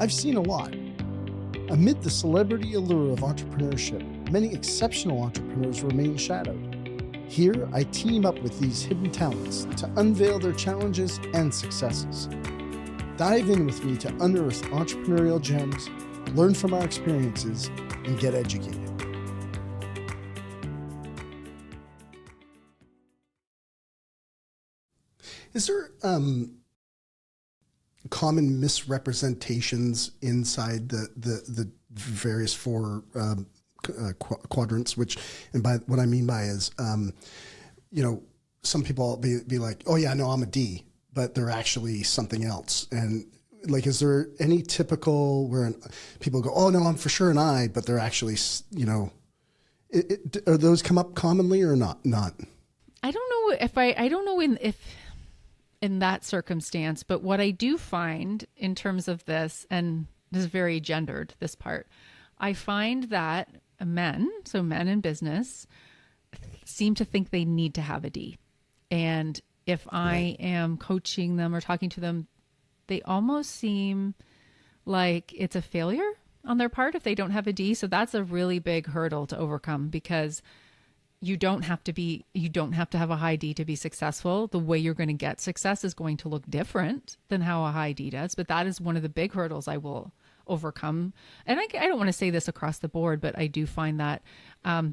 I've seen a lot. Amid the celebrity allure of entrepreneurship, many exceptional entrepreneurs remain shadowed. Here, I team up with these hidden talents to unveil their challenges and successes. Dive in with me to unearth entrepreneurial gems, learn from our experiences, and get educated. Is there common misrepresentations inside the various four quadrants? Which, and by what I mean by is, some people be like, "Oh yeah, no, I'm a D," but they're actually something else. And like, is there any typical where people go, "Oh no, I'm for sure an I," but they're actually, are those come up commonly or not? Not. I don't know if I don't know if in that circumstance, but what I do find in terms of this, and this is very gendered, this part, I find that men, so men in business, seem to think they need to have a D. And if I am coaching them or talking to them, they almost seem like it's a failure on their part if they don't have a D. So that's a really big hurdle to overcome, because you don't have to have a high D to be successful. The way you're going to get success is going to look different than how a high D does. But that is one of the big hurdles I will overcome. And I don't want to say this across the board, but I do find that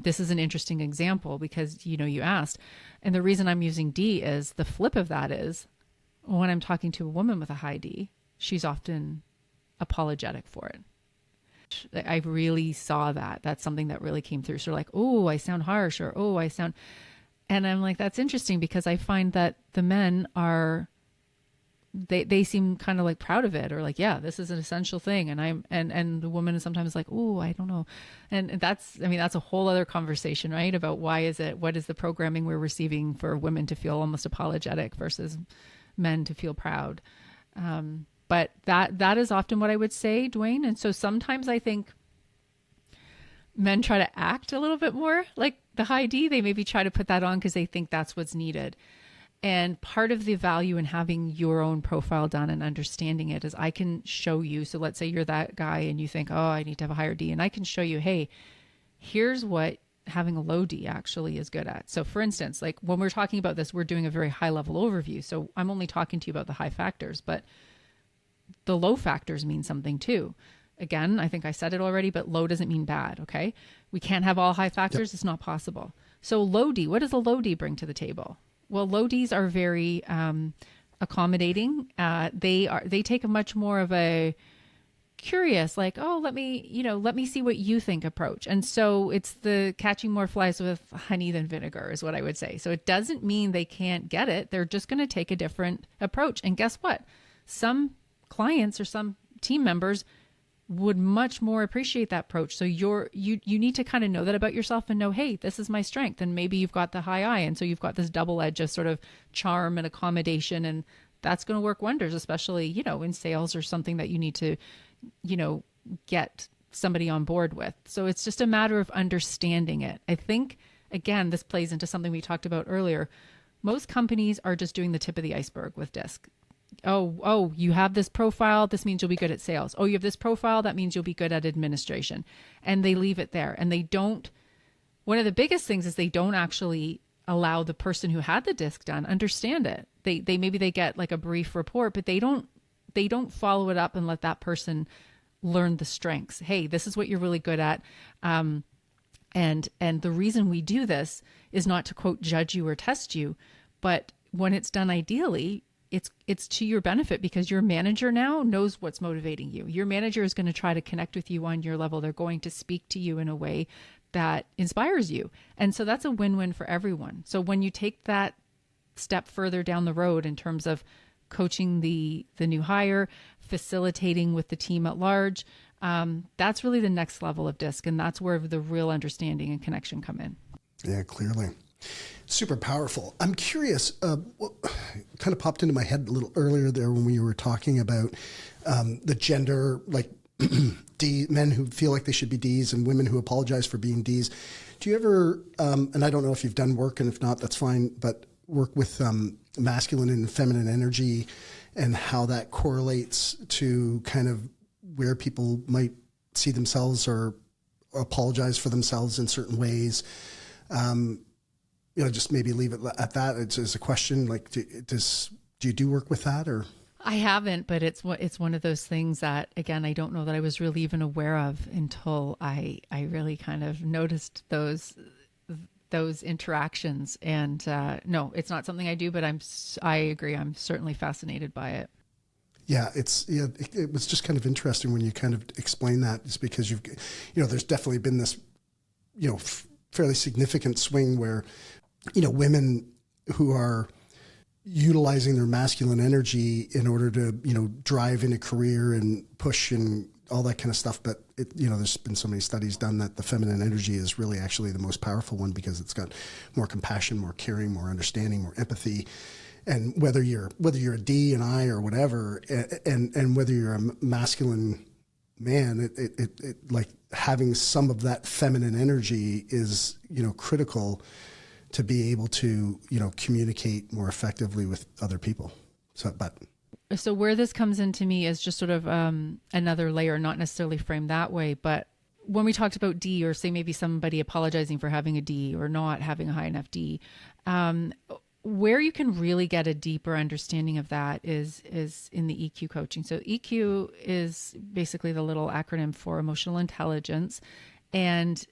this is an interesting example because, you asked. And the reason I'm using D is the flip of that is when I'm talking to a woman with a high D, she's often apologetic for it. I really saw that. That's something that really came through. So like, "Oh, I sound harsh," or "Oh, I sound," and I'm like, that's interesting because I find that the men are, they seem kind of like proud of it, or like, yeah, this is an essential thing. And the woman is sometimes like, "Oh, I don't know." And that's a whole other conversation, right? About what is the programming we're receiving for women to feel almost apologetic versus men to feel proud. But that is often what I would say, Dwayne. And so sometimes I think men try to act a little bit more like the high D. They maybe try to put that on because they think that's what's needed. And part of the value in having your own profile done and understanding it is I can show you. So let's say you're that guy and you think, "Oh, I need to have a higher D." And I can show you, hey, here's what having a low D actually is good at. So for instance, like when we're talking about this, we're doing a very high level overview. So I'm only talking to you about the high factors, but the low factors mean something too. Again, I think I said it already, but low doesn't mean bad. Okay. We can't have all high factors. Yep. It's not possible. So low D, what does a low D bring to the table? Well, low Ds are very accommodating. They take a much more of a curious, like, "Oh, let me see what you think" approach. And so it's the catching more flies with honey than vinegar is what I would say. So it doesn't mean they can't get it. They're just going to take a different approach. And guess what? Some clients or some team members would much more appreciate that approach. So you need to kind of know that about yourself and know, hey, this is my strength. And maybe you've got the high I. And so you've got this double edge of sort of charm and accommodation. And that's going to work wonders, especially, in sales or something that you need to, get somebody on board with. So it's just a matter of understanding it. I think, again, this plays into something we talked about earlier. Most companies are just doing the tip of the iceberg with DISC. Oh, you have this profile. This means you'll be good at sales. Oh, you have this profile. That means you'll be good at administration. And they leave it there. And one of the biggest things is they don't actually allow the person who had the DISC done understand it. They maybe they get like a brief report, but they don't follow it up and let that person learn the strengths. Hey, this is what you're really good at. And the reason we do this is not to quote judge you or test you, but when it's done ideally, it's to your benefit because your manager now knows what's motivating you. Your manager is going to try to connect with you on your level. They're going to speak to you in a way that inspires you. And so that's a win-win for everyone. So when you take that step further down the road in terms of coaching the new hire, facilitating with the team at large, that's really the next level of DISC. And that's where the real understanding and connection come in. Yeah, clearly. Super powerful. I'm curious, what kind of popped into my head a little earlier there when we were talking about the gender, like men who feel like they should be Ds and women who apologize for being Ds. Do you ever, and I don't know if you've done work, and if not, that's fine, but work with masculine and feminine energy and how that correlates to kind of where people might see themselves or apologize for themselves in certain ways. Just maybe leave it at that. It's a question, like, do you do work with that, or? I haven't, but it's one of those things that, again, I don't know that I was really even aware of until I really kind of noticed those interactions. And no, it's not something I do, but I agree. I'm certainly fascinated by it. Yeah, it was just kind of interesting when you kind of explain that, is because there's definitely been this, fairly significant swing where, women who are utilizing their masculine energy in order to, drive in a career and push and all that kind of stuff. But there's been so many studies done that the feminine energy is really actually the most powerful one, because it's got more compassion, more caring, more understanding, more empathy. And whether you're a D and I or whatever, and whether you're a masculine man, it like having some of that feminine energy is, critical to be able to, communicate more effectively with other people. So where this comes into me is just sort of another layer, not necessarily framed that way, but when we talked about D, or say maybe somebody apologizing for having a D or not having a high enough D, where you can really get a deeper understanding of that is in the EQ coaching. So EQ is basically the little acronym for emotional intelligence. And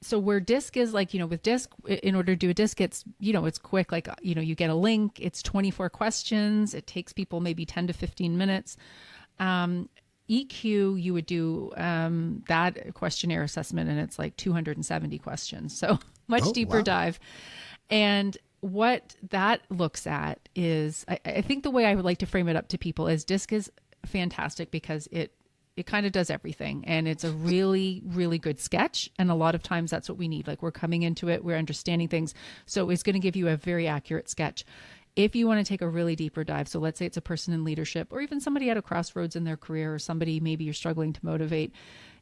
so where DISC is, like, with DISC, in order to do a DISC, it's, it's quick, like, you get a link, it's 24 questions. It takes people maybe 10 to 15 minutes. EQ, you would do that questionnaire assessment, and it's like 270 questions. So much deeper dive. And what that looks at is, I think the way I would like to frame it up to people is DISC is fantastic because it kind of does everything, and it's a really, really good sketch. And a lot of times that's what we need. Like, we're coming into it, we're understanding things. So it's going to give you a very accurate sketch. If you want to take a really deeper dive, so let's say it's a person in leadership, or even somebody at a crossroads in their career, or somebody maybe you're struggling to motivate.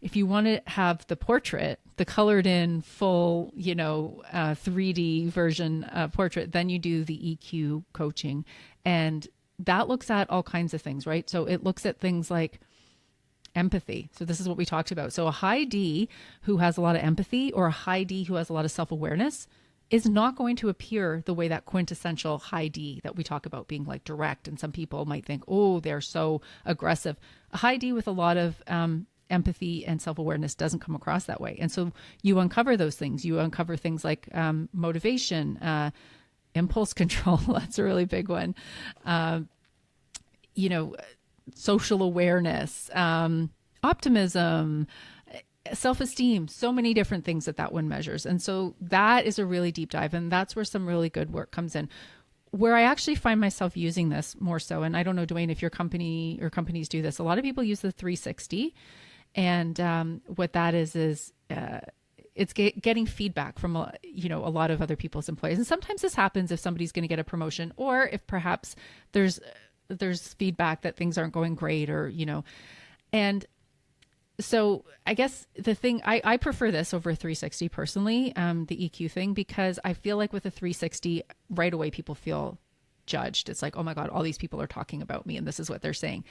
If you want to have the portrait, the colored in full, 3D version portrait, then you do the EQ coaching. And that looks at all kinds of things, right? So it looks at things like empathy. So this is what we talked about. So a high D who has a lot of empathy, or a high D who has a lot of self-awareness, is not going to appear the way that quintessential high D that we talk about, being like direct. And some people might think, oh, they're so aggressive. A high D with a lot of empathy and self-awareness doesn't come across that way. And so you uncover those things. You uncover things like motivation, impulse control. That's a really big one. Social awareness, optimism, self-esteem, so many different things that one measures. And so that is a really deep dive. And that's where some really good work comes in. Where I actually find myself using this more so, and I don't know, Dwayne, if your company or companies do this, a lot of people use the 360. And what that is it's getting feedback from, a lot of other people's employees. And sometimes this happens if somebody's going to get a promotion, or if perhaps there's feedback that things aren't going great, or, and so I guess the thing, I prefer this over a 360 personally, the EQ thing, because I feel like with a 360 right away, people feel judged. It's like, oh my God, all these people are talking about me and this is what they're saying.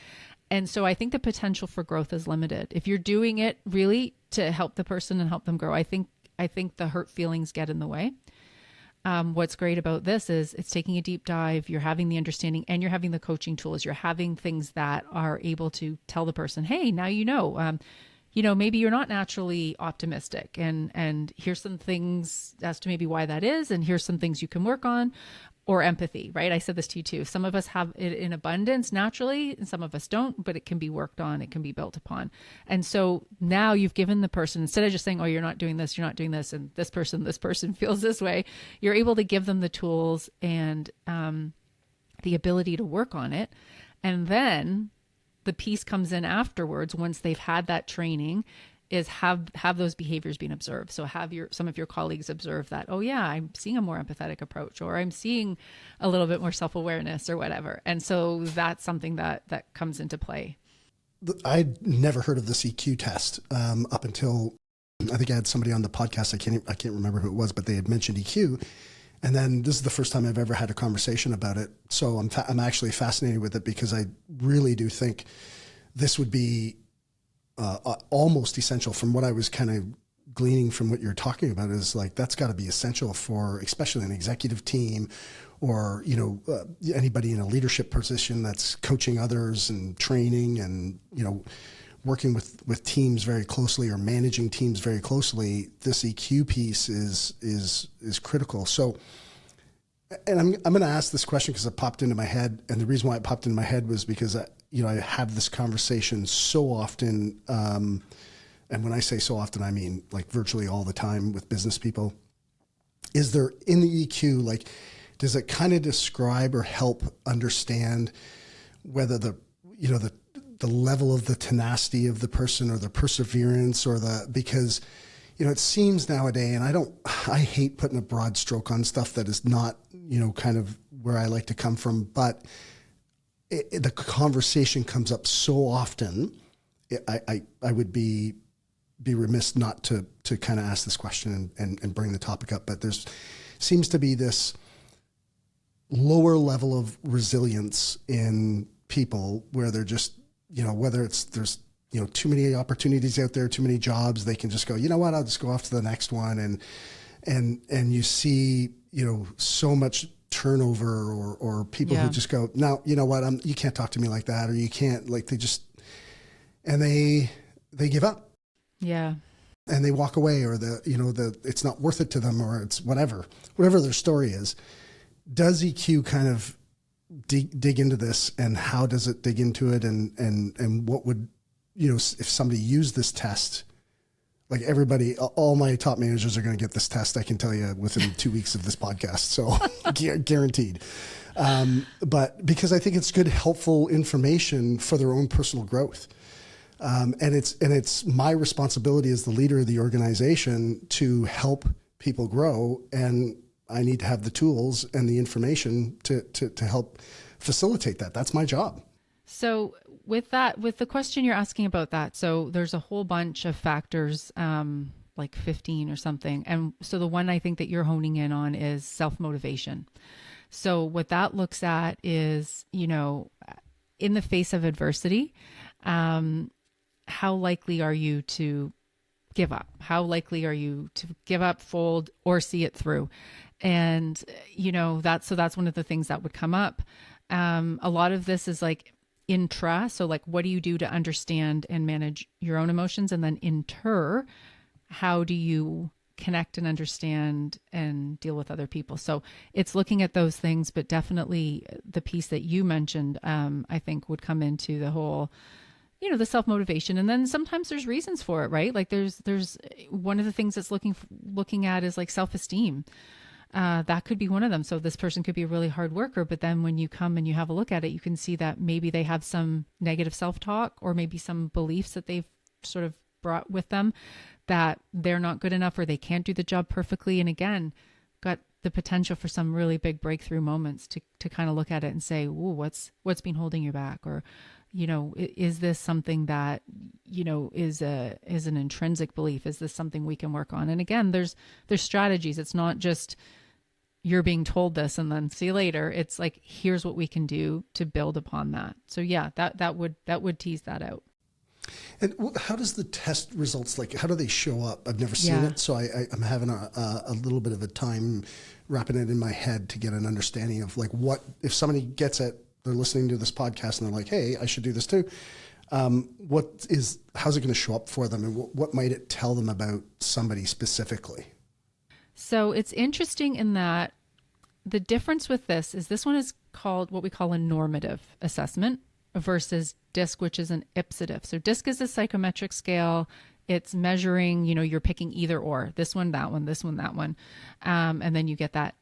And so I think the potential for growth is limited. If you're doing it really to help the person and help them grow, I think the hurt feelings get in the way. What's great about this is it's taking a deep dive, you're having the understanding, and you're having the coaching tools. You're having things that are able to tell the person, hey, now maybe you're not naturally optimistic, and here's some things as to maybe why that is, and here's some things you can work on. Or empathy, right? I said this to you too. Some of us have it in abundance naturally, and some of us don't, but it can be worked on, it can be built upon. And so now you've given the person, instead of just saying, oh, you're not doing this, and this person feels this way, you're able to give them the tools and the ability to work on it. And then the piece comes in afterwards, once they've had that training, is have those behaviors being observed. So have some of your colleagues observe that, oh yeah, I'm seeing a more empathetic approach, or I'm seeing a little bit more self-awareness or whatever. And so that's something that comes into play. I'd never heard of this EQ test up until I think I had somebody on the podcast. I can't remember who it was, but they had mentioned EQ. And then this is the first time I've ever had a conversation about it. So I'm actually fascinated with it, because I really do think this would be almost essential from what I was kind of gleaning from what you're talking about is like, that's got to be essential for, especially an executive team or, anybody in a leadership position that's coaching others and training and, working with teams very closely or managing teams very closely. This EQ piece is critical. So, and I'm going to ask this question because it popped into my head. And the reason why it popped into my head was because I have this conversation so often. And when I say so often, I mean like virtually all the time with business people. Is there in the EQ, like, does it kind of describe or help understand whether the level of the tenacity of the person or the perseverance or because, it seems nowadays, and I hate putting a broad stroke on stuff that is not, kind of where I like to come from, but the conversation comes up so often. I would be remiss not to kind of ask this question and bring the topic up, but there's seems to be this lower level of resilience in people where they're just, whether there's too many opportunities out there, too many jobs, they can just go, you know what, I'll just go off to the next one. And you see, so much turnover or people who just go, no, you know what, you can't talk to me like that, or you can't, like, and they give up. Yeah. And they walk away, or it's not worth it to them, or it's whatever their story is. Does EQ kind of dig into this, and how does it dig into it? And what would, if somebody used this test, like everybody, all my top managers are going to get this test, I can tell you, within 2 weeks of this podcast. So guaranteed. But because I think it's good, helpful information for their own personal growth. And it's my responsibility as the leader of the organization to help people grow. And I need to have the tools and the information to help facilitate that. That's my job. So with the question you're asking about that, so there's a whole bunch of factors, like 15 or something. And so the one I think that you're honing in on is self-motivation. So what that looks at is, in the face of adversity, how likely are you to give up? How likely are you to give up, fold, or see it through? And, that's one of the things that would come up. A lot of this is like intra. So like, what do you do to understand and manage your own emotions? And then inter, how do you connect and understand and deal with other people? So it's looking at those things, but definitely the piece that you mentioned, I think would come into the whole, the self-motivation. And then sometimes there's reasons for it, right? Like there's one of the things that's looking at is like self-esteem. That could be one of them. So this person could be a really hard worker, but then when you come and you have a look at it, you can see that maybe they have some negative self-talk, or maybe some beliefs that they've sort of brought with them that they're not good enough, or they can't do the job perfectly. And again, got the potential for some really big breakthrough moments to kind of look at it and say, ooh, what's been holding you back? Or, is this something that, is an intrinsic belief? Is this something we can work on? And again, there's strategies. It's not just you're being told this and then see you later. It's like, here's what we can do to build upon that. So yeah, that would tease that out. And how does the test results, like, how do they show up? I've never seen it, so I'm having a little bit of a time wrapping it in my head to get an understanding of like, what if somebody gets it, they're listening to this podcast and they're like, hey, I should do this too. How's it going to show up for them, and what might it tell them about somebody specifically? So it's interesting in that the difference with this one is called what we call a normative assessment versus DISC, which is an ipsative. So DISC is a psychometric scale. It's measuring, you're picking either or, this one, that one, this one, that one. And then you get that.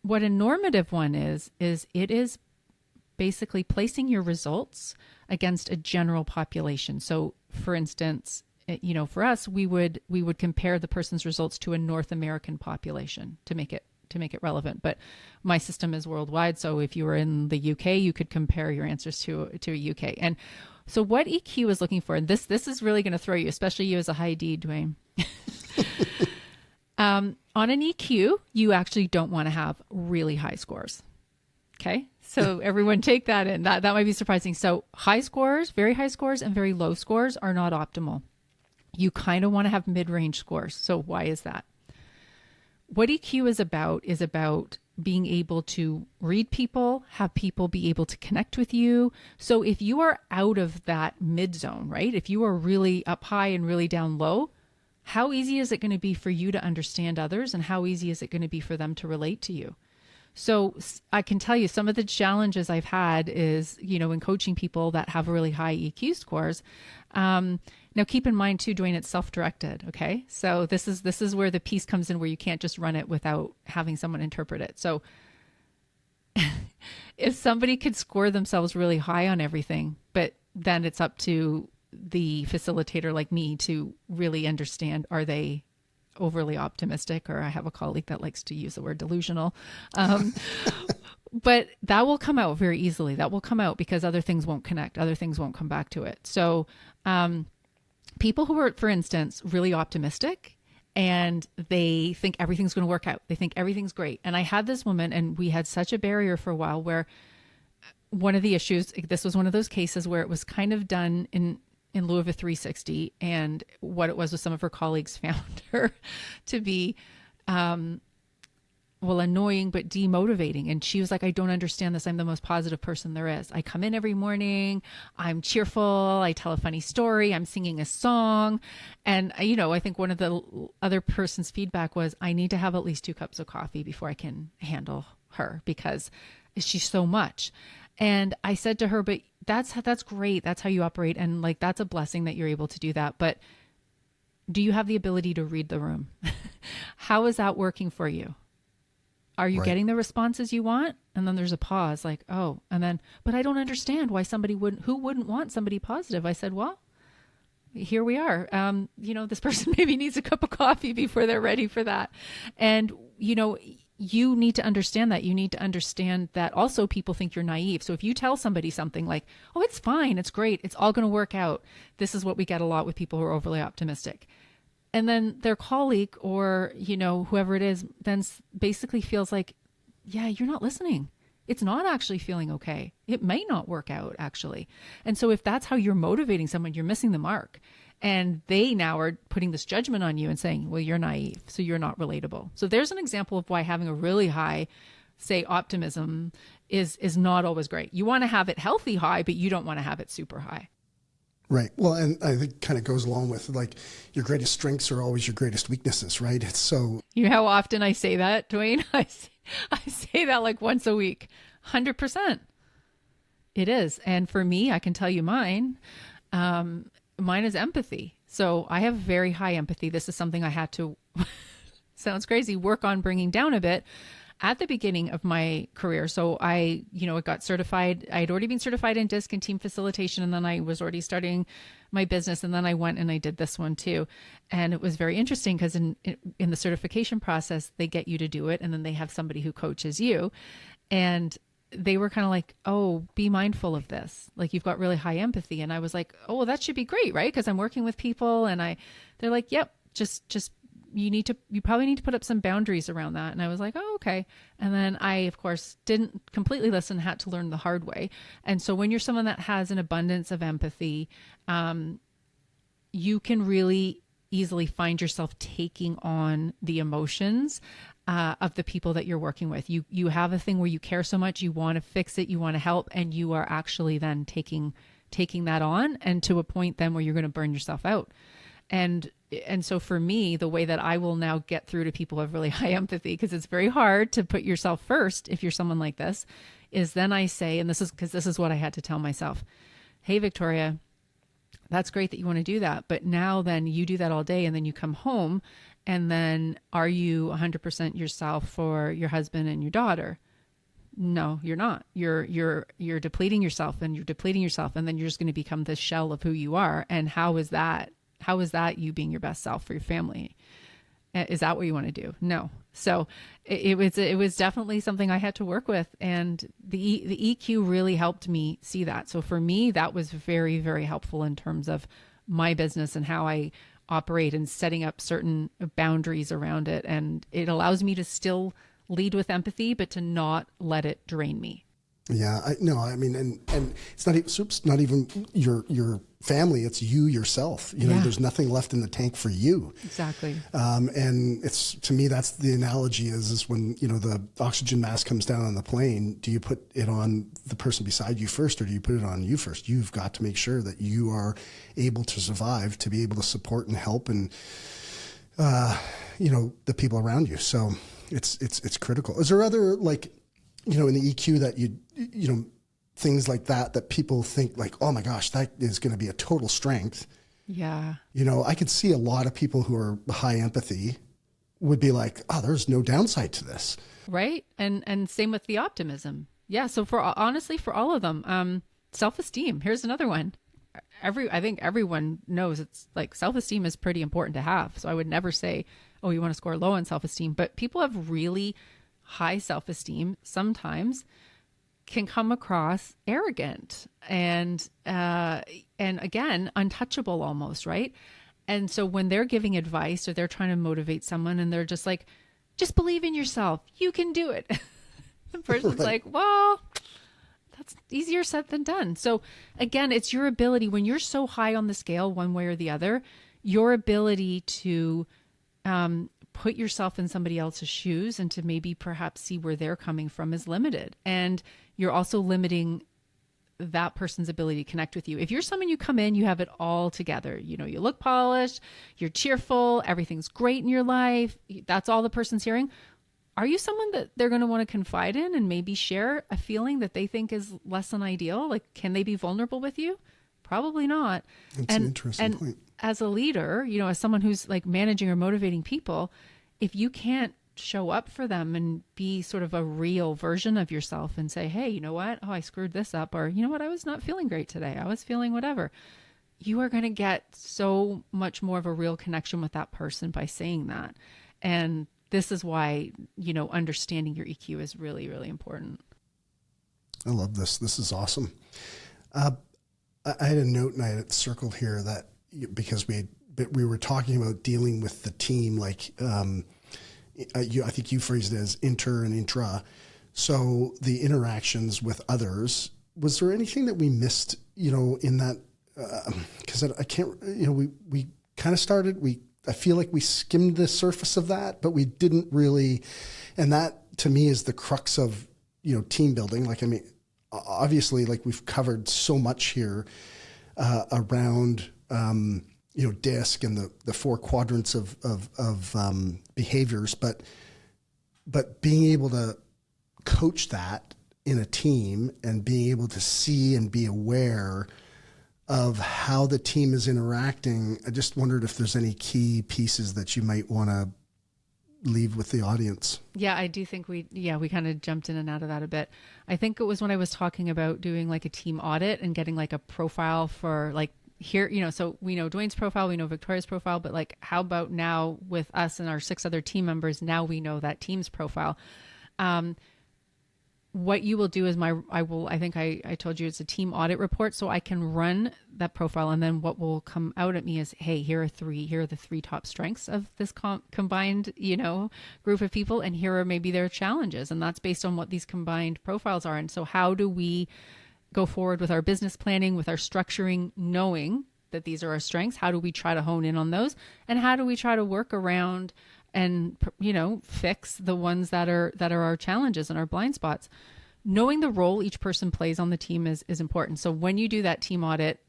What a normative one is it is basically placing your results against a general population. So for instance, for us, we would compare the person's results to a North American population to make it relevant. But my system is worldwide. So if you were in the UK, you could compare your answers to a UK. And so what EQ is looking for, and this is really going to throw you, especially you as a high D, Dwayne. On an EQ, you actually don't want to have really high scores. Okay. So everyone take that in. That might be surprising. So high scores, very high scores, and very low scores are not optimal. You kind of want to have mid-range scores. So why is that? What EQ is about being able to read people, have people be able to connect with you. So if you are out of that mid zone, right? If you are really up high and really down low, how easy is it going to be for you to understand others, and how easy is it going to be for them to relate to you? So I can tell you some of the challenges I've had is, in coaching people that have really high EQ scores. Now keep in mind too, Dwayne, it's self-directed. Okay. So this is where the piece comes in, where you can't just run it without having someone interpret it. So if somebody could score themselves really high on everything, but then it's up to the facilitator like me to really understand, are they overly optimistic? Or I have a colleague that likes to use the word delusional. But that will come out very easily. That will come out because other things won't connect. Other things won't come back to it. So people who are, for instance, really optimistic and they think everything's going to work out. They think everything's great. And I had this woman, and we had such a barrier for a while where one of the issues, this was one of those cases where it was kind of done in lieu of a 360. And what it was some of her colleagues found her to be, annoying, but demotivating. And she was like, I don't understand this. I'm the most positive person there is. I come in every morning. I'm cheerful. I tell a funny story. I'm singing a song. And, I think one of the other person's feedback was, I need to have at least 2 cups of coffee before I can handle her, because she's so much. And I said to her, but that's great. That's how you operate. And like, that's a blessing that you're able to do that. But do you have the ability to read the room? How is that working for you? Are you getting the responses you want? And then there's a pause, like, oh, and then, but I don't understand why who wouldn't want somebody positive? I said, well, here we are. This person maybe needs a cup of coffee before they're ready for that. And, you need to understand that. You need to understand that also people think you're naive. So if you tell somebody something like, oh, it's fine, it's great, it's all going to work out. This is what we get a lot with people who are overly optimistic. And then their colleague or, whoever it is, then basically feels like, yeah, you're not listening. It's not actually feeling okay. It might not work out, actually. And so if that's how you're motivating someone, you're missing the mark. And they now are putting this judgment on you and saying, well, you're naive, so you're not relatable. So there's an example of why having a really high, say, optimism is not always great. You want to have it healthy high, but you don't want to have it super high. Right. Well, and I think it kind of goes along with like your greatest strengths are always your greatest weaknesses, right? It's so... You know how often I say that, Dwayne? I say that like once a week. 100%. It is. And for me, I can tell you mine. Mine is empathy. So I have very high empathy. This is something I had to, sounds crazy, work on bringing down a bit at the beginning of my career. So I got certified. I had already been certified in DISC and team facilitation. And then I was already starting my business. And then I went and I did this one too. And it was very interesting because in the certification process, they get you to do it. And then they have somebody who coaches you. And they were kind of like, oh, be mindful of this. Like, you've got really high empathy. And I was like, oh, well, that should be great, right? Because I'm working with people. And they're like, yep, just you probably need to put up some boundaries around that. And I was like, oh, okay. And then I, of course, didn't completely listen, had to learn the hard way. And so when you're someone that has an abundance of empathy, you can really easily find yourself taking on the emotions of the people that you're working with. You have a thing where you care so much, you want to fix it, you want to help, and you are actually then taking that on, and to a point then where you're going to burn yourself out. And so for me, the way that I will now get through to people who have really high empathy, because it's very hard to put yourself first if you're someone like this, is then I say, and this is what I had to tell myself, hey, Victoria, that's great that you want to do that. But now then you do that all day and then you come home, and then are you 100% yourself for your husband and your daughter? No, you're not. You're depleting yourself and you're depleting yourself. And then you're just going to become this shell of who you are. And how is that you being your best self for your family? Is that what you want to do? No. So it was definitely something I had to work with. And the EQ really helped me see that. So for me, that was very, very helpful in terms of my business and how I operate and setting up certain boundaries around it. And it allows me to still lead with empathy, but to not let it drain me. Yeah, I mean, and it's not, it's not even your family, it's you yourself. You know, Yeah. there's nothing left in the tank for you. Exactly. And it's, to me, that's the analogy is when, you know, the oxygen mask comes down on the plane, do you put it on the person beside you first, or do you put it on you first? You've got to make sure that you are able to survive, to be able to support and help and, you know, the people around you. So it's critical. Is there other, like, you know, in the EQ that you know, things like that people think like, oh my gosh, that is going to be a total strength. Yeah. You know, I could see a lot of people who are high empathy would be like, oh, there's no downside to this. Right. And same with the optimism. Yeah. So honestly, for all of them, self-esteem, here's another one. I think everyone knows it's like self-esteem is pretty important to have. So I would never say, oh, you want to score low on self-esteem, but people have really high self-esteem sometimes can come across arrogant and again, untouchable almost, right? And so when they're giving advice or they're trying to motivate someone and they're just like, just believe in yourself, you can do it. The person's like, well, that's easier said than done. So again, it's your ability when you're so high on the scale, one way or the other, your ability to put yourself in somebody else's shoes and to maybe perhaps see where they're coming from is limited. And you're also limiting that person's ability to connect with you. If you're someone, you come in, you have it all together. You know, you look polished, you're cheerful, everything's great in your life. That's all the person's hearing. Are you someone that they're going to want to confide in and maybe share a feeling that they think is less than ideal? Like, can they be vulnerable with you? Probably not. That's an interesting point. As a leader, you know, as someone who's like managing or motivating people, if you can't show up for them and be sort of a real version of yourself and say, hey, you know what? Oh, I screwed this up. Or, you know what? I was not feeling great today. I was feeling whatever. You are going to get so much more of a real connection with that person by saying that. And this is why, you know, understanding your EQ is really, really important. I love this. This is awesome. I had a note and I had it circled here that because we were talking about dealing with the team, like I think you phrased it as inter and intra. So the interactions with others, was there anything that we missed, you know, in that? Because I can't, you know, we kind of started, I feel like we skimmed the surface of that, but we didn't really, and that to me is the crux of, you know, team building. Like, I mean, obviously, like we've covered so much here around, you know, DISC and the four quadrants of behaviors, but being able to coach that in a team and being able to see and be aware of how the team is interacting. I just wondered if there's any key pieces that you might want to leave with the audience. Yeah, I do think we kind of jumped in and out of that a bit. I think it was when I was talking about doing like a team audit and getting like a profile for like here, you know, so we know Dwayne's profile, we know Victoria's profile, but like, how about now with us and our 6 other team members, now we know that team's profile. What you will do is I think I told you it's a team audit report, so I can run that profile, and then what will come out at me is, hey, here are the 3 top strengths of this combined, you know, group of people, and here are maybe their challenges, and that's based on what these combined profiles are. And so how do we go forward with our business planning, with our structuring, knowing that these are our strengths? How do we try to hone in on those, and how do we try to work around and, you know, fix the ones that are our challenges and our blind spots? Knowing the role each person plays on the team is important. So when you do that team audit,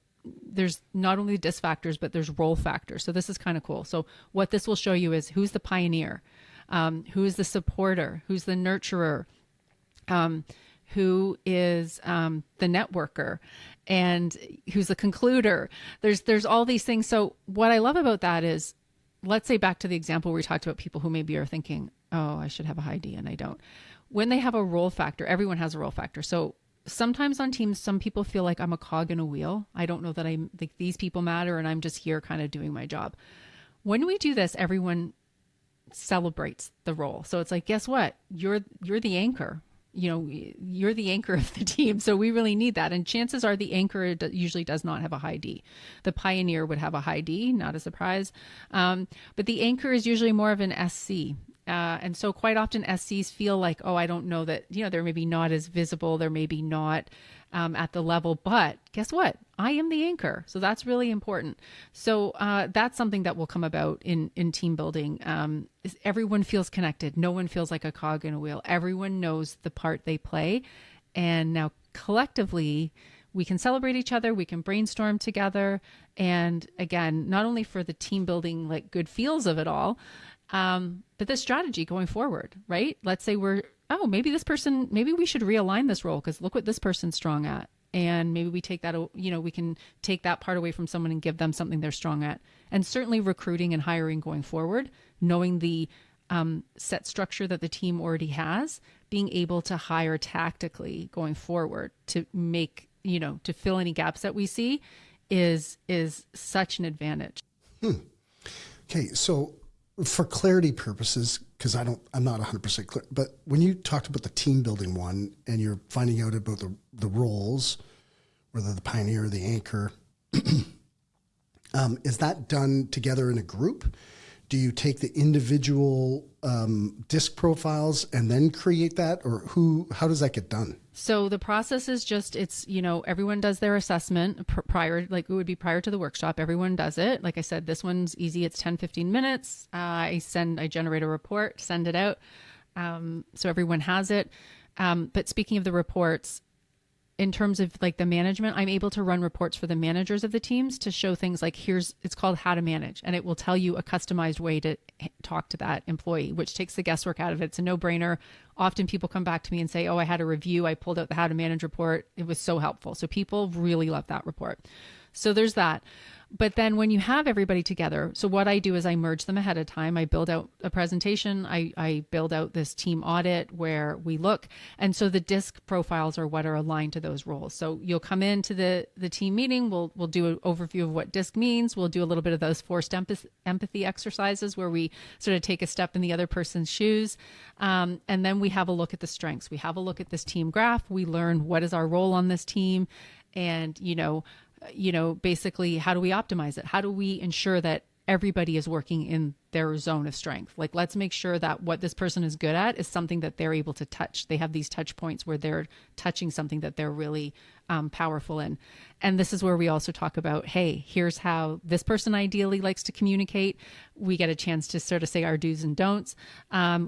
there's not only DISC factors, but there's role factors. So this is kind of cool. So what this will show you is who's the pioneer, who's the supporter, who's the nurturer, who is the networker, and who's the concluder. There's all these things. So what I love about that is, let's say back to the example where we talked about people who maybe are thinking, oh, I should have a high D and I don't. When they have a role factor, everyone has a role factor. So sometimes on teams, some people feel like I'm a cog in a wheel. I don't know that I'm like, these people matter and I'm just here kind of doing my job. When we do this, everyone celebrates the role. So it's like, guess what? You're the anchor. You know, you're the anchor of the team. So we really need that. And chances are the anchor usually does not have a high D. The pioneer would have a high D, not a surprise. But the anchor is usually more of an SC. And so quite often SCs feel like, oh, I don't know that, they're maybe not as visible. They're maybe not at the level, but guess what? I am the anchor. So that's really important. So that's something that will come about in team building. Is everyone feels connected. No one feels like a cog in a wheel. Everyone knows the part they play. And now collectively, we can celebrate each other. We can brainstorm together. And again, not only for the team building, like good feels of it all, but the strategy going forward, right? Let's say maybe we should realign this role because look what this person's strong at. And maybe we take that, we can take that part away from someone and give them something they're strong at. And certainly recruiting and hiring going forward, knowing the set structure that the team already has, being able to hire tactically going forward to make, to fill any gaps that we see is such an advantage. Okay. So for clarity purposes, because I'm not 100% clear, but when you talked about the team building one and you're finding out about the roles, whether the pioneer or the anchor, is that done together in a group? Do you take the individual disc profiles and then create that, or how does that get done? So the process is just, everyone does their assessment prior, like it would be prior to the workshop. Everyone does it. Like I said, this one's easy. It's 10, 15 minutes. I generate a report, send it out. So everyone has it. But speaking of the reports, in terms of like the management, I'm able to run reports for the managers of the teams to show things like it's called how to manage, and it will tell you a customized way to talk to that employee, which takes the guesswork out of it. It's a no-brainer. Often people come back to me and say, oh, I had a review. I pulled out the how to manage report. It was so helpful. So people really love that report. So there's that. But then when you have everybody together, so what I do is I merge them ahead of time. I build out a presentation. I build out this team audit where we look. And so the disc profiles are what are aligned to those roles. So you'll come into the team meeting. We'll do an overview of what disc means. We'll do a little bit of those forced empathy exercises where we sort of take a step in the other person's shoes. And then we have a look at the strengths. We have a look at this team graph. We learn what is our role on this team. And, basically, how do we optimize it? How do we ensure that everybody is working in their zone of strength? Like, let's make sure that what this person is good at is something that they're able to touch. They have these touch points where they're touching something that they're really powerful in. And this is where we also talk about, hey, here's how this person ideally likes to communicate. We get a chance to sort of say our do's and don'ts.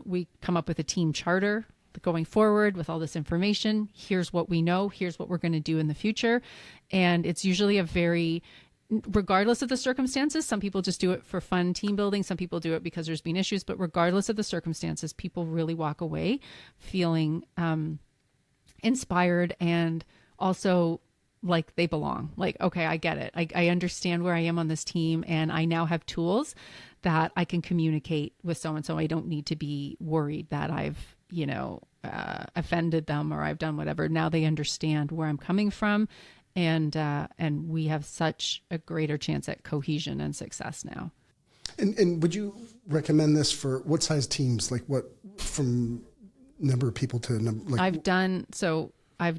We come up with a team charter going forward with all this information. Here's what we know. Here's what we're going to do in the future. And it's usually regardless of the circumstances, some people just do it for fun team building. Some people do it because there's been issues, but regardless of the circumstances, people really walk away feeling inspired and also like they belong. Like, okay, I get it. I understand where I am on this team, and I now have tools that I can communicate with so-and-so. I don't need to be worried that I've offended them or I've done whatever. Now they understand where I'm coming from, and we have such a greater chance at cohesion and success now. And would you recommend this for what size teams? Like what, from number of people to number? Like I've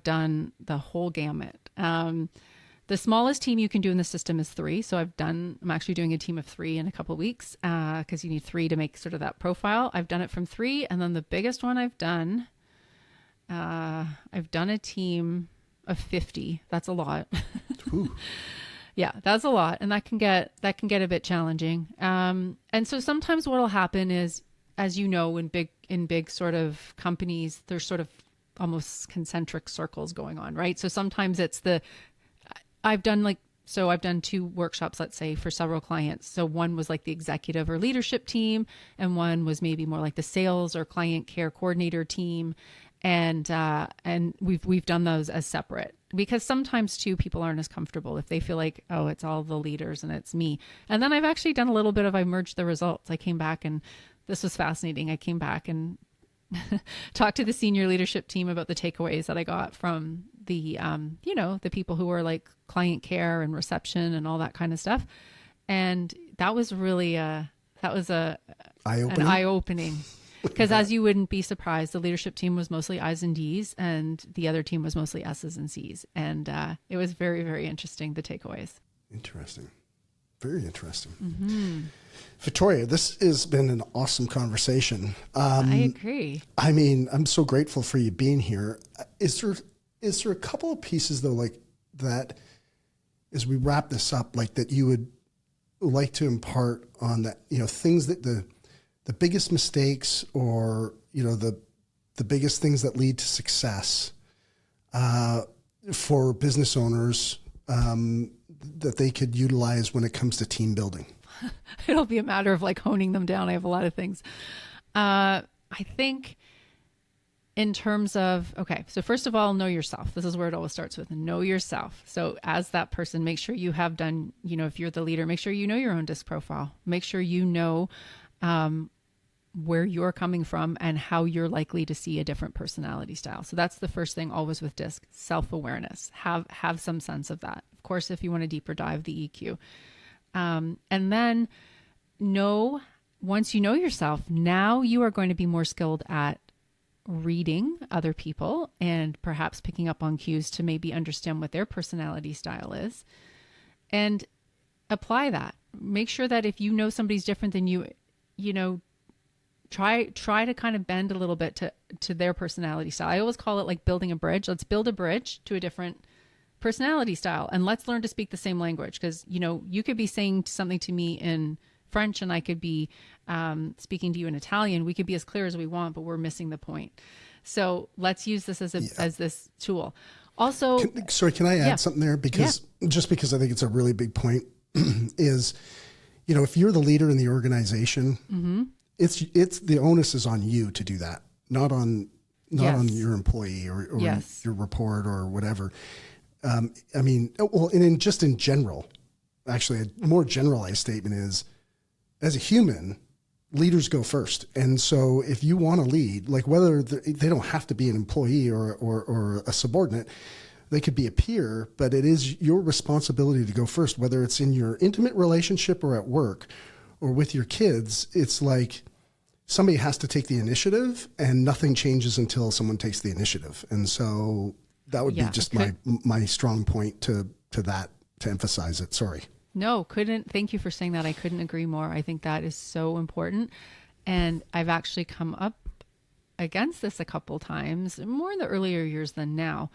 done the whole gamut. The smallest team you can do in the system is 3. So I'm actually doing a team of 3 in a couple of weeks because you need 3 to make sort of that profile. I've done it from 3. And then the biggest one I've done a team of 50. That's a lot. Yeah, that's a lot. And that can get a bit challenging. And so sometimes what'll happen is, as you know, in big sort of companies, there's sort of almost concentric circles going on, right? So sometimes I've done 2 workshops, let's say, for several clients. So one was like the executive or leadership team, and one was maybe more like the sales or client care coordinator team. And we've done those as separate because sometimes too, people aren't as comfortable if they feel like, oh, it's all the leaders and it's me. And then I've actually done a little bit of, I merged the results. I came back, and this was fascinating. I came back and talked to the senior leadership team about the takeaways that I got from the people who were like client care and reception and all that kind of stuff. And that was really an eye-opening because as you wouldn't be surprised, the leadership team was mostly I's and D's and the other team was mostly S's and C's. And it was very, very interesting, the takeaways. Interesting. Very interesting. Victoria, this has been an awesome conversation. I agree. I mean, I'm so grateful for you being here. Is there a couple of pieces though, like that, as we wrap this up, like that you would like to impart on that, things that the biggest mistakes or, the biggest things that lead to success for business owners that they could utilize when it comes to team building? It'll be a matter of like honing them down. I have a lot of things. I think in terms of, okay, so first of all, know yourself. This is where it always starts with know yourself. So as that person, make sure you have done, if you're the leader, make sure you know your own DISC profile. Make sure you know where you're coming from and how you're likely to see a different personality style. So that's the first thing always with DISC, self-awareness. Have some sense of that. Of course, if you want to deeper dive, the EQ. And then once you know yourself, now you are going to be more skilled at reading other people and perhaps picking up on cues to maybe understand what their personality style is and apply that. Make sure that if you know somebody's different than you, try to kind of bend a little bit to their personality style. I always call it like building a bridge. Let's build a bridge to a different personality style and let's learn to speak the same language. Because, you could be saying something to me in French and I could be speaking to you in Italian. We could be as clear as we want, but we're missing the point. So let's use this as this tool. Also, can I add something there? Because just because I think it's a really big point is, if you're the leader in the organization, it's the onus is on you to do that, not on your employee or your report or whatever. And just in general, actually a more generalized statement is, as a human, leaders go first. And so if you want to lead, like whether they don't have to be an employee or a subordinate, they could be a peer, but it is your responsibility to go first, whether it's in your intimate relationship or at work or with your kids. It's like somebody has to take the initiative and nothing changes until someone takes the initiative. And so that would be just my strong point to that, to emphasize it. Sorry. No, thank you for saying that. I couldn't agree more. I think that is so important. And I've actually come up against this a couple times, more in the earlier years than now,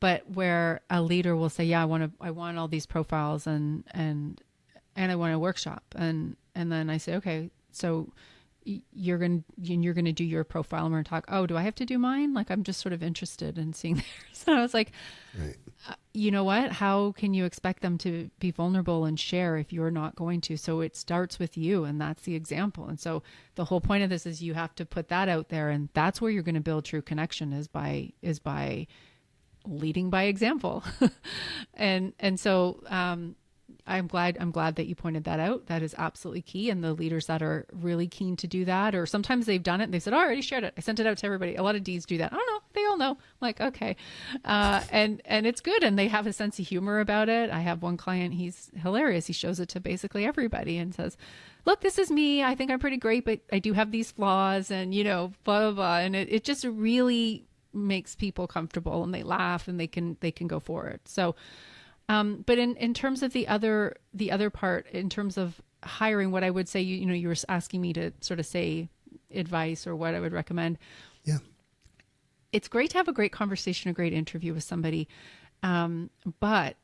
but where a leader will say, I want all these profiles and I want a workshop. And then I say, okay, so you're going to do your profile and we're going to talk, oh, do I have to do mine? Like, I'm just sort of interested in seeing theirs. And I was like, right. You know what? How can you expect them to be vulnerable and share if you're not going to? So it starts with you, and that's the example. And so the whole point of this is you have to put that out there, and that's where you're going to build true connection is by leading by example. and so I'm glad that you pointed that out. That is absolutely key. And the leaders that are really keen to do that, or sometimes they've done it and they said, oh, I already shared it. I sent it out to everybody. A lot of Ds do that. I don't know. They all know. I'm like, okay. And it's good. And they have a sense of humor about it. I have one client, he's hilarious. He shows it to basically everybody and says, look, this is me. I think I'm pretty great, but I do have these flaws and, blah, blah, blah. And it just really makes people comfortable and they laugh and they can go forward. So, but in terms of the other part, in terms of hiring, what I would say, you were asking me to sort of say advice or what I would recommend. Yeah. It's great to have a great conversation, a great interview with somebody. But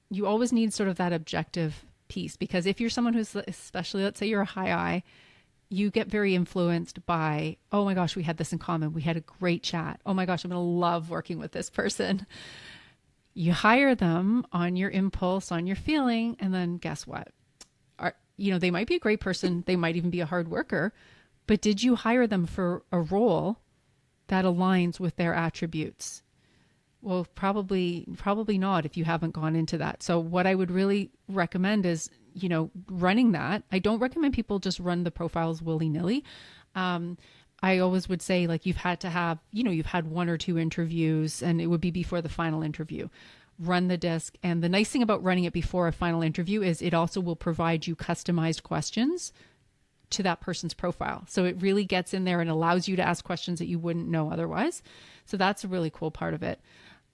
you always need sort of that objective piece, because if you're someone who's, especially, let's say you're a high I, you get very influenced by, oh my gosh, we had this in common. We had a great chat. Oh my gosh, I'm going to love working with this person. You hire them on your impulse, on your feeling, and then guess what? They might be a great person. They might even be a hard worker, but did you hire them for a role that aligns with their attributes? Well, probably not if you haven't gone into that. So what I would really recommend is, running that. I don't recommend people just run the profiles willy-nilly. I always would say, like, you've had to have, you've had one or two interviews and it would be before the final interview. Run the DISC. And the nice thing about running it before a final interview is it also will provide you customized questions to that person's profile. So it really gets in there and allows you to ask questions that you wouldn't know otherwise. So that's a really cool part of it.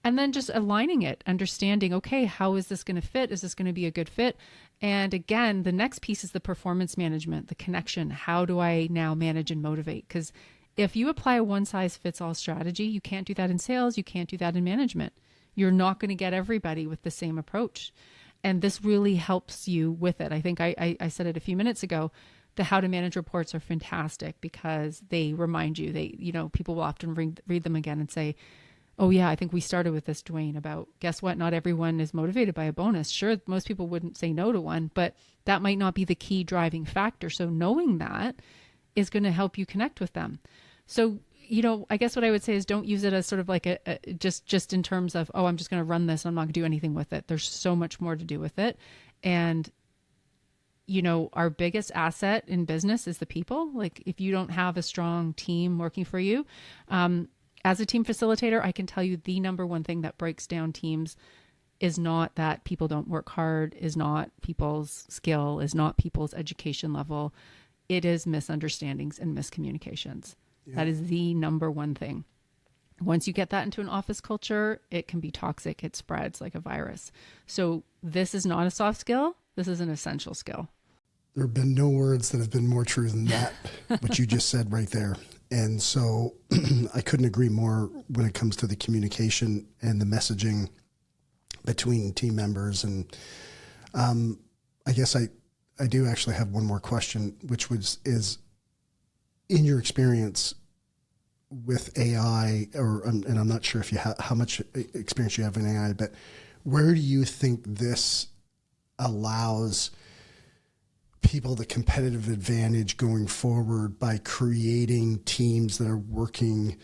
And then just aligning it, understanding, okay, how is this going to fit? Is this going to be a good fit? And again, the next piece is the performance management, the connection. How do I now manage and motivate? Because if you apply a one size fits all strategy, you can't do that in sales. You can't do that in management. You're not going to get everybody with the same approach. And this really helps you with it. I think I said it a few minutes ago. The how to manage reports are fantastic because they remind you, people will often read them again and say, oh yeah, I think we started with this, Dwayne, about guess what? Not everyone is motivated by a bonus. Sure, most people wouldn't say no to one, but that might not be the key driving factor. So knowing that is going to help you connect with them. So, I guess what I would say is don't use it as sort of like just in terms of, oh, I'm just going to run this. I'm not going to do anything with it. There's so much more to do with it. And, our biggest asset in business is the people. Like if you don't have a strong team working for you, as a team facilitator, I can tell you the number one thing that breaks down teams is not that people don't work hard, is not people's skill, is not people's education level. It is misunderstandings and miscommunications. Yeah. That is the number one thing. Once you get that into an office culture, it can be toxic. It spreads like a virus. So this is not a soft skill. This is an essential skill. There have been no words that have been more true than that, what you just said right there. And so I couldn't agree more when it comes to the communication and the messaging between team members. And I guess I do actually have one more question, which is in your experience with AI, and I'm not sure if you have how much experience you have in AI, but where do you think this allows people the competitive advantage going forward by creating teams that are working,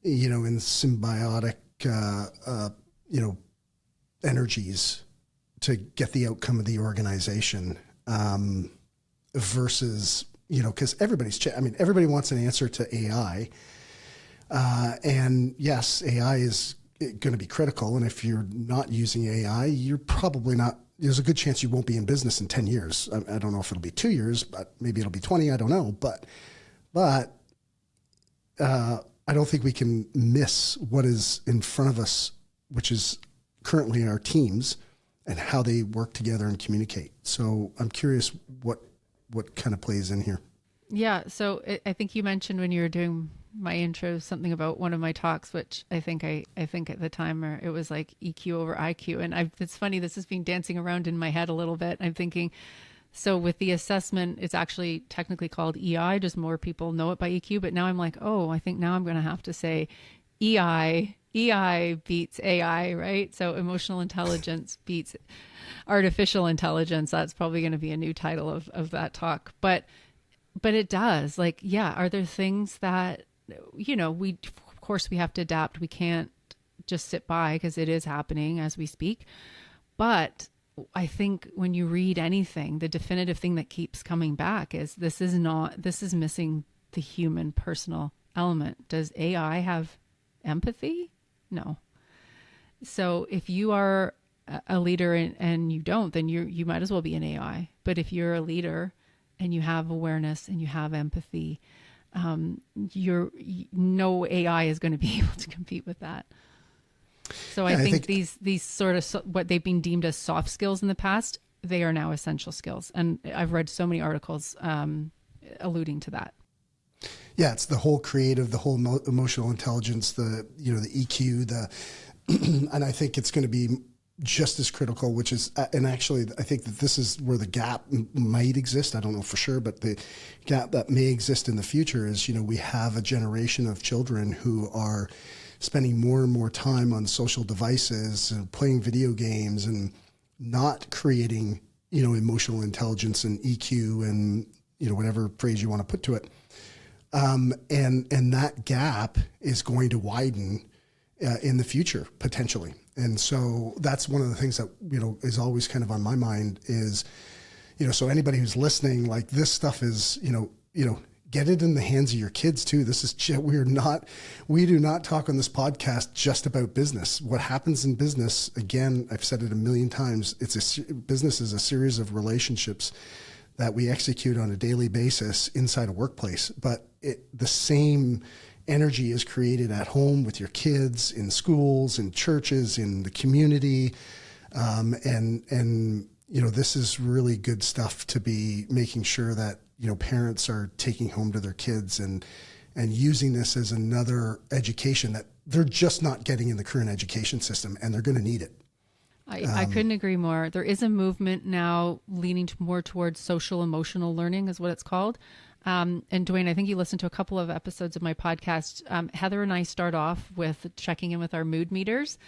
in symbiotic, energies to get the outcome of the organization, versus, because everybody wants an answer to AI. And yes, AI is going to be critical. And if you're not using AI, you're probably not, there's a good chance you won't be in business in 10 years. I don't know if it'll be 2 years, but maybe it'll be 20. I don't know. But I don't think we can miss what is in front of us, which is currently our teams and how they work together and communicate. So I'm curious what kind of plays in here. Yeah. So I think you mentioned when you were doing my intro something about one of my talks, which I think at the time it was like EQ over IQ. And it's funny, this has been dancing around in my head a little bit. I'm thinking, so with the assessment, it's actually technically called EI, just more people know it by EQ. But now I'm like, oh, I think now I'm going to have to say EI beats AI, right? So emotional intelligence beats artificial intelligence. That's probably going to be a new title of that talk. But it does, like, yeah, are there things that, of course we have to adapt. We can't just sit by because it is happening as we speak. But I think when you read anything, the definitive thing that keeps coming back is this is missing the human personal element. Does AI have empathy? No. So if you are a leader and you don't, then you might as well be an AI. But if you're a leader and you have awareness and you have empathy, no AI is going to be able to compete with that. So I think these sort of what they've been deemed as soft skills in the past, they are now essential skills. And I've read so many articles alluding to that. Yeah, it's the whole creative, the whole emotional intelligence, the EQ, and I think it's going to be just as critical, which is, and actually, I think that this is where the gap might exist. I don't know for sure, but the gap that may exist in the future is, we have a generation of children who are spending more and more time on social devices and playing video games and not creating, emotional intelligence and EQ and, whatever phrase you want to put to it. And that gap is going to widen in the future, potentially. And so that's one of the things that, is always kind of on my mind is, so anybody who's listening, like this stuff is, get it in the hands of your kids too. This is, we do not talk on this podcast just about business. What happens in business, again, I've said it a million times, business is a series of relationships that we execute on a daily basis inside a workplace, but the same energy is created at home with your kids, in schools, in churches, in the community. And this is really good stuff to be making sure that, parents are taking home to their kids and using this as another education that they're just not getting in the current education system, and they're going to need it. I couldn't agree more. There is a movement now leaning more towards social emotional learning is what it's called. And Dwayne, I think you listened to a couple of episodes of my podcast. Heather and I start off with checking in with our mood meters.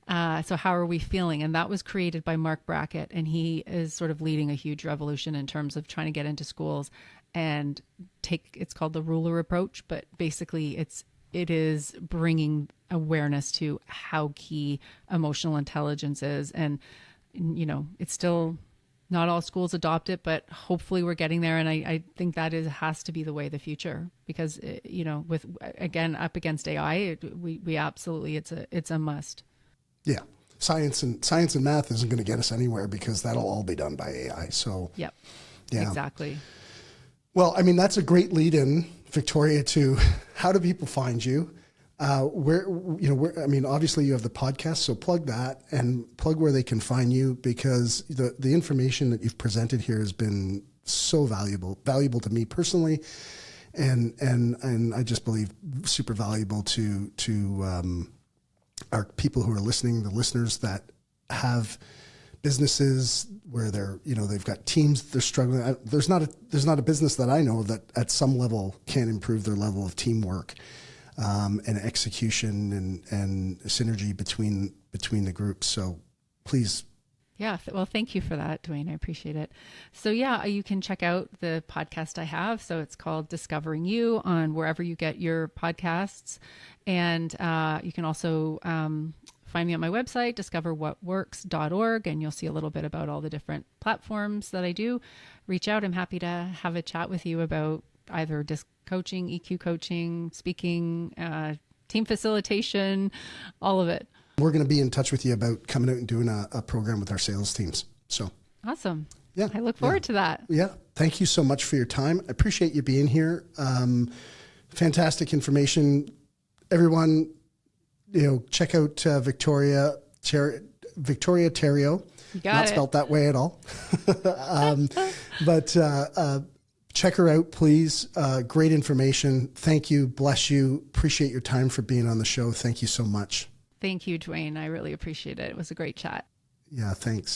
So how are we feeling? And that was created by Mark Brackett. And he is sort of leading a huge revolution in terms of trying to get into schools and it's called the ruler approach, but basically it is bringing awareness to how key emotional intelligence is. And, it's still not all schools adopt it, but hopefully we're getting there. And I think that has to be the way of the future because, with, again, up against AI, we absolutely, it's a must. Yeah. Science and math isn't going to get us anywhere because that'll all be done by AI. So, yep. Yeah, exactly. Well, that's a great lead in, Victoria, to how do people find you? Obviously you have the podcast, so plug that and plug where they can find you, because the information that you've presented here has been so valuable to me personally. And I just believe super valuable to our people who are listening, the listeners that have businesses where they've got teams they're struggling. There's not a business that I know that at some level can improve their level of teamwork and execution and synergy between the groups. So please. Yeah. Well, thank you for that, Dwayne. I appreciate it. So yeah, you can check out the podcast I have. So it's called Discovering You on wherever you get your podcasts. And you can also find me on my website, discoverwhatworks.org, and you'll see a little bit about all the different platforms that I do. Reach out. I'm happy to have a chat with you about either disc coaching, EQ coaching, speaking, team facilitation, all of it. We're going to be in touch with you about coming out and doing a program with our sales teams. So awesome. Yeah. I look forward to that. Yeah. Thank you so much for your time. I appreciate you being here. Fantastic information. Everyone, check out Victoria Theriault. Not spelled that way at all. But check her out, please. Great information. Thank you. Bless you. Appreciate your time for being on the show. Thank you so much. Thank you, Dwayne. I really appreciate it. It was a great chat. Yeah, thanks.